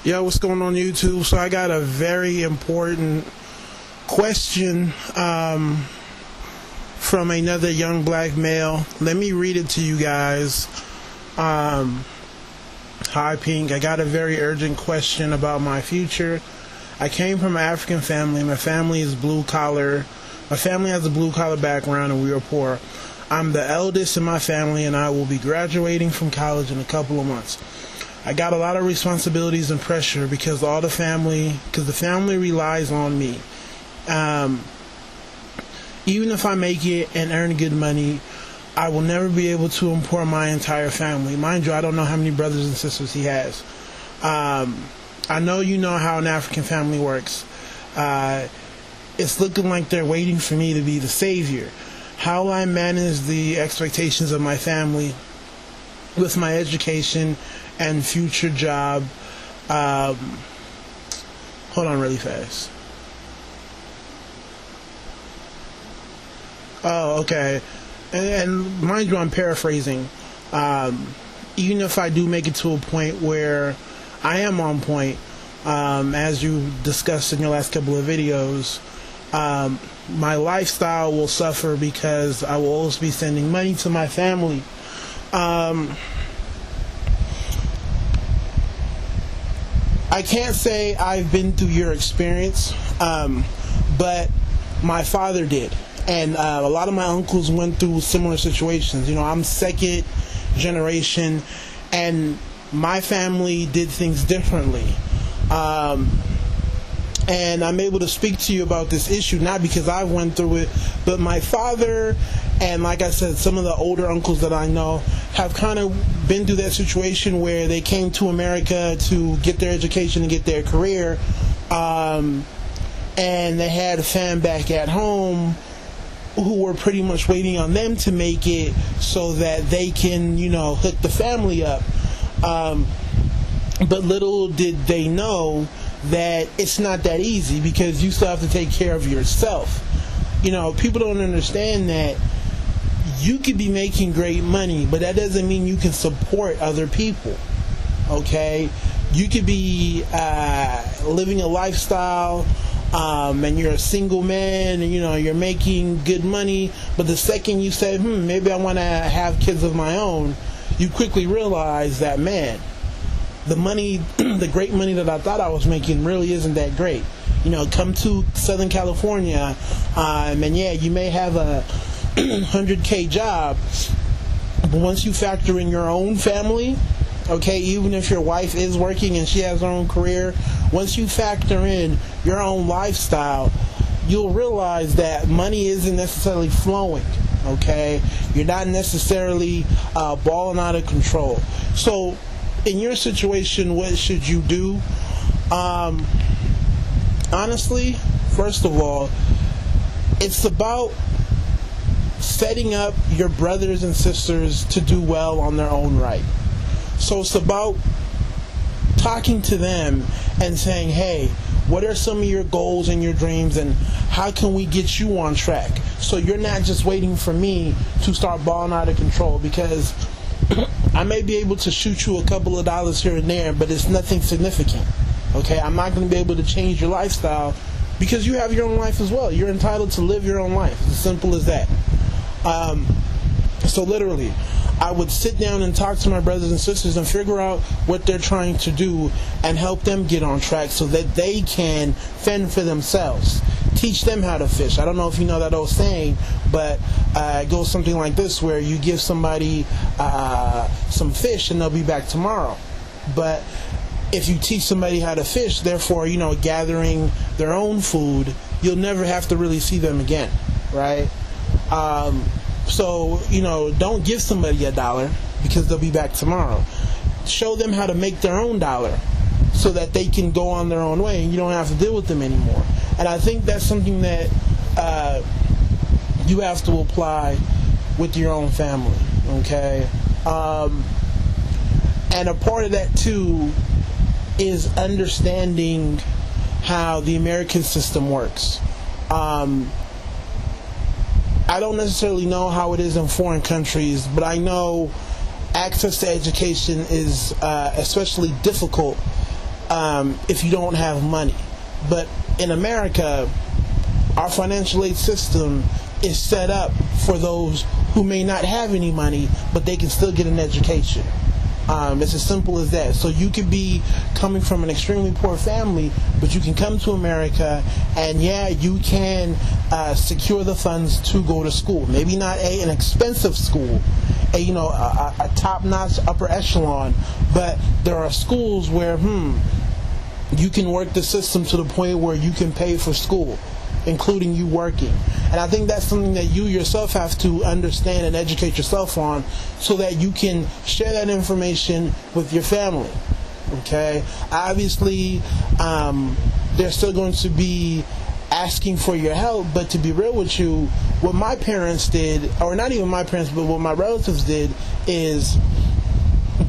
Yo, what's going on YouTube? So I got a very important question from another young black male. Let me read it to you guys. Hi Pink, I got a very urgent question about my future. I came from an African family. My family is blue collar. My family has a blue collar background and we are poor. I'm the eldest in my family and I will be graduating from college in a couple of months. I got a lot of responsibilities and pressure because the family relies on me. Even if I make it and earn good money, I will never be able to import my entire family. Mind you, I don't know how many brothers and sisters he has. I know you know how an African family works. It's looking like they're waiting for me to be the savior. How will I manage the expectations of my family with my education and future job? Hold on really fast. Oh, okay. And mind you, I'm paraphrasing. Even if I do make it to a point where I am on point, as you discussed in your last couple of videos, my lifestyle will suffer because I will always be sending money to my family. I can't say I've been through your experience, but my father did. And a lot of my uncles went through similar situations. You know, I'm second generation, and my family did things differently. And I'm able to speak to you about this issue, not because I went through it, but my father and, like I said, some of the older uncles that I know have kind of been through that situation where they came to America to get their education and get their career, and they had a fam back at home who were pretty much waiting on them to make it so that they can, you know, hook the family up. But little did they know that it's not that easy, because you still have to take care of yourself. You know, people don't understand that you could be making great money, but that doesn't mean you can support other people. Okay? You could be living a lifestyle, and you're a single man, and you know you're making good money, but the second you say, maybe I want to have kids of my own, you quickly realize that, man, the money, the great money that I thought I was making really isn't that great. You know, come to Southern California, and yeah, you may have a 100K job, but once you factor in your own family, okay, even if your wife is working and she has her own career, once you factor in your own lifestyle, you'll realize that money isn't necessarily flowing, okay? You're not necessarily balling out of control. So, in your situation, what should you do? Honestly, first of all, it's about setting up your brothers and sisters to do well on their own right. So it's about talking to them and saying, hey, what are some of your goals and your dreams, and how can we get you on track? So you're not just waiting for me to start balling out of control, because I may be able to shoot you a couple of dollars here and there, but it's nothing significant. Okay, I'm not going to be able to change your lifestyle, because you have your own life as well. You're entitled to live your own life. It's as simple as that. So literally, I would sit down and talk to my brothers and sisters and figure out what they're trying to do and help them get on track so that they can fend for themselves. Teach them how to fish. I don't know if you know that old saying, but it goes something like this, where you give somebody some fish and they'll be back tomorrow. But if you teach somebody how to fish, therefore, you know, gathering their own food, you'll never have to really see them again, right? So, you know, don't give somebody $1 because they'll be back tomorrow. Show them how to make their own dollar so that they can go on their own way and you don't have to deal with them anymore. And I think that's something that you have to apply with your own family, okay? And a part of that, too, is understanding how the American system works. I don't necessarily know how it is in foreign countries, but I know access to education is especially difficult if you don't have money. But in America, our financial aid system is set up for those who may not have any money, but they can still get an education. It's as simple as that. So you could be coming from an extremely poor family, but you can come to America, and yeah, you can secure the funds to go to school. Maybe not an expensive school, a top-notch upper echelon, but there are schools where you can work the system to the point where you can pay for school, including you working. And I think that's something that you yourself have to understand and educate yourself on, so that you can share that information with your family. Okay? Obviously, they're still going to be asking for your help, but to be real with you, what my parents did, or not even my parents, but what my relatives did, is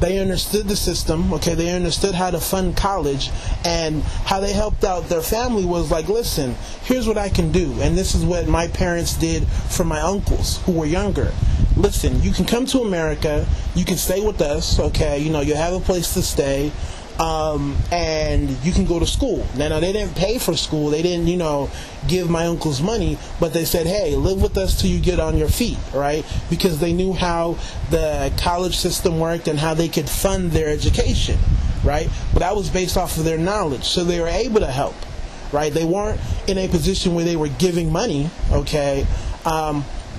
they understood the system, okay? They understood how to fund college, and how they helped out their family was like, listen, here's what I can do. And this is what my parents did for my uncles who were younger. Listen, you can come to America, you can stay with us, okay? You have a place to stay, and you can go to school. Now, they didn't pay for school. They didn't, give my uncles money, but they said, hey, live with us till you get on your feet, right? Because they knew how the college system worked and how they could fund their education, right? But that was based off of their knowledge, so they were able to help, right? They weren't in a position where they were giving money, okay?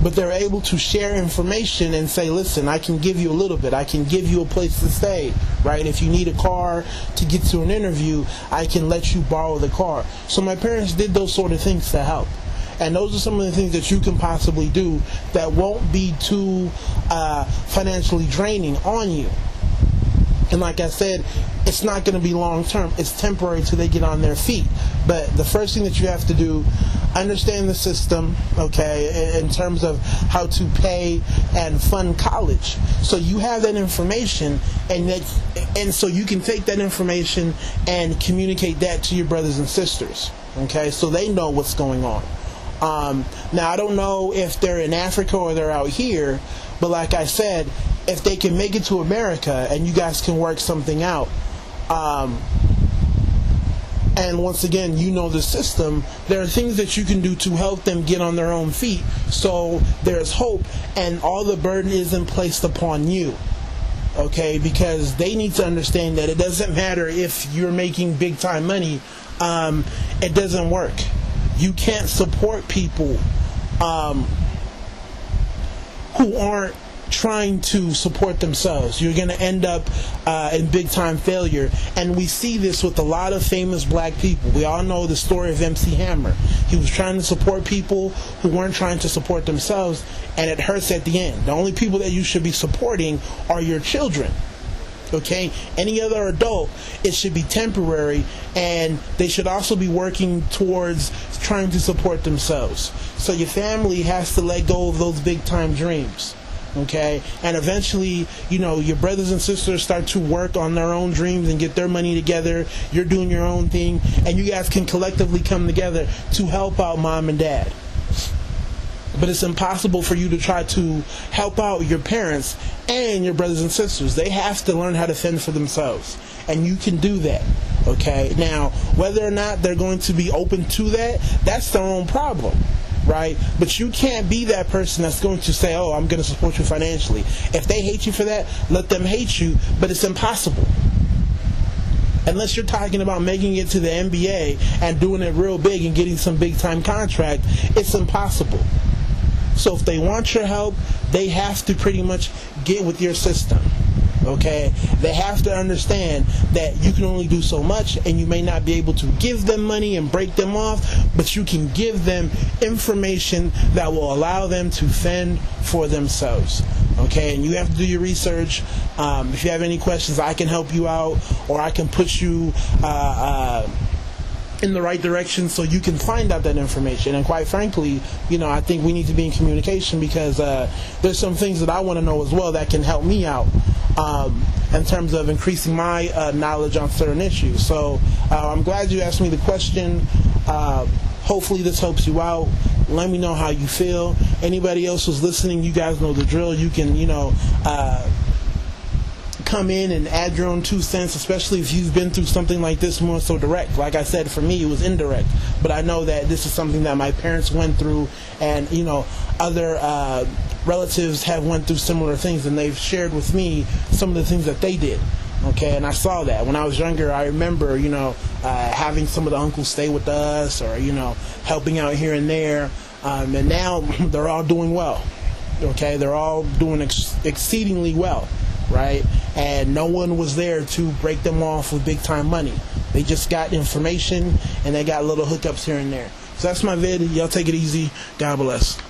But they're able to share information and say, listen, I can give you a little bit. I can give you a place to stay, right? If you need a car to get to an interview, I can let you borrow the car. So my parents did those sort of things to help. And those are some of the things that you can possibly do that won't be too financially draining on you. And like I said, it's not going to be long term. It's temporary till they get on their feet. But the first thing that you have to do, understand the system, okay, in terms of how to pay and fund college. So you have that information, and so you can take that information and communicate that to your brothers and sisters, okay, so they know what's going on. Now, I don't know if they're in Africa or they're out here, but like I said, if they can make it to America and you guys can work something out, and once again, the system, there are things that you can do to help them get on their own feet, so there's hope, and all the burden isn't placed upon you, okay? Because they need to understand that it doesn't matter if you're making big time money, it doesn't work. You can't support people who aren't trying to support themselves. You're going to end up in big time failure, and we see this with a lot of famous black people. We all know the story of MC Hammer. He was trying to support people who weren't trying to support themselves, and it hurts at the end. The only people that you should be supporting are your children, okay? Any other adult, it should be temporary, and they should also be working towards trying to support themselves. So your family has to let go of those big time dreams, okay? And eventually, your brothers and sisters start to work on their own dreams and get their money together. You're doing your own thing, and you guys can collectively come together to help out mom and dad. But it's impossible for you to try to help out your parents and your brothers and sisters. They have to learn how to fend for themselves, and you can do that, okay? Now, whether or not they're going to be open to that, that's their own problem, right? But you can't be that person that's going to say, oh, I'm going to support you financially. If they hate you for that, let them hate you, but it's impossible. Unless you're talking about making it to the NBA and doing it real big and getting some big time contract, it's impossible. So if they want your help, they have to pretty much get with your system, okay? They have to understand that you can only do so much, and you may not be able to give them money and break them off, but you can give them information that will allow them to fend for themselves, okay? And you have to do your research. If you have any questions, I can help you out, or I can put you in the right direction so you can find out that information. And quite frankly, I think we need to be in communication, because there's some things that I want to know as well that can help me out in terms of increasing my knowledge on certain issues. So I'm glad you asked me the question. Hopefully this helps you out. Let me know how you feel. Anybody else who's listening, you guys know the drill. You can, come in and add your own 2 cents, especially if you've been through something like this more so direct. Like I said, for me it was indirect, but I know that this is something that my parents went through, and other relatives have went through similar things, and they've shared with me some of the things that they did. Okay, and I saw that when I was younger. I remember, having some of the uncles stay with us, or helping out here and there, and now they're all doing well. Okay, they're all doing exceedingly well, right? And no one was there to break them off with big time money. They just got information, and they got little hookups here and there. So that's my vid. Y'all take it easy. God bless.